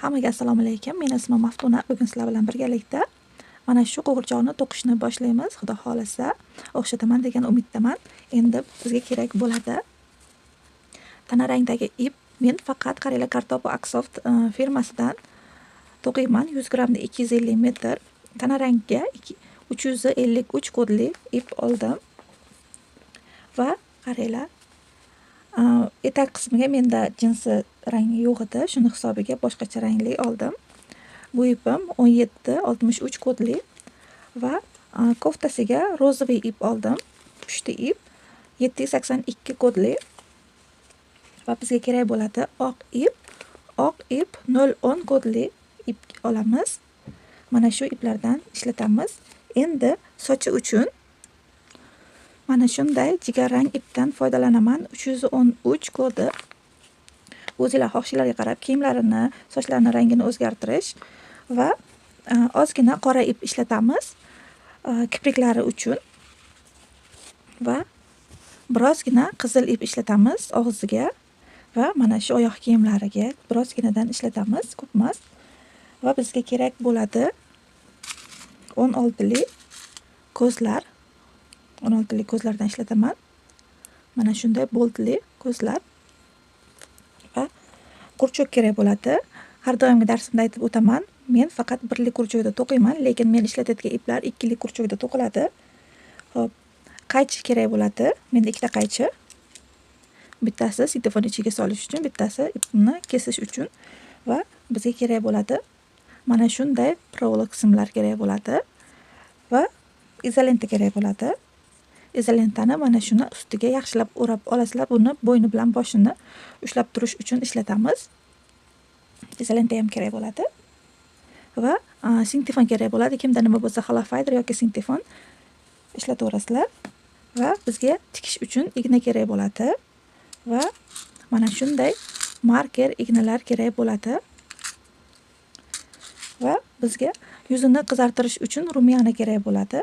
Hammaga assalomu alaykum. Men ismim Maftuna. Bugun sizlar bilan birgalikda mana shu qo'g'irchoqni to'qishni boshlaymiz. Xudo xolasa o'xshataman degan umiddaman. Endi bizga kerak bo'ladi tana rangdagi ip. Men faqat qaranglar Kartopo Aksoft firmasidan to'qiyman. 100 gramda 250 metr. Tana rangiga 353 kodli ip oldim. Va qaranglar, etak qismiga menda jinsi rangi yo'q edi. Shuni hisobiga boshqacha rangli oldim. Bu ipim 1763 kodli va koftasiga rozoviy ip oldim. Pushti ip 782 kodli va bizga kerak bo'ladi oq ip 010 kodli ip olamiz. Mana shu iplardan ishlatamiz. Endi sochi uchun mana shunday jigarrang ipdan foydalanaman. 313 kodi. O'zingizlar xohishinglarga qarab kiyimlarini, sochlarini rangini o'zgartirish va ozgina qora ip ishlatamiz kipriklari uchun va birozgina qizil ip ishlatamiz og'ziga va mana shu oyoq kiyimlariga birozginadan ishlatamiz, ko'p emas. Va bizga kerak bo'ladi 16li ko'zlar. 16li ko'zlardan ishlataman. Mana shunday boltli ko'zlar va kurchok kerak bo'ladi. Har doimgi darsimda aytib o'taman. Men faqat birli kurchokda to'qiyman, lekin men ishlatayotgan iplar ikkili kurchokda to'qiladi. Xo'p, qaychi kerak bo'ladi. Menda ikkita qaychi. Bittasi sitefon ichiga solish uchun, bittasi ipni kesish uchun va bizga kerak bo'ladi mana shunday provolok qismlar kerak bo'ladi va izolenta kerak bo'ladi. Izolentani mana shuni ustiga yaxshilab o'rab olasizlar. Buni bo'yni bilan boshini ushlab turish uchun ishlatamiz. Izolenta ham kerak bo'ladi va sintefon kerak bo'ladi. Kimda nima bo'lsa halofaydir yoki sintefon ishlataverasizlar va bizga tikish uchun igna kerak bo'ladi va mana shunday marker ignalar kerak bo'ladi va bizga yuzini qizartirish uchun rumyana kerak bo'ladi.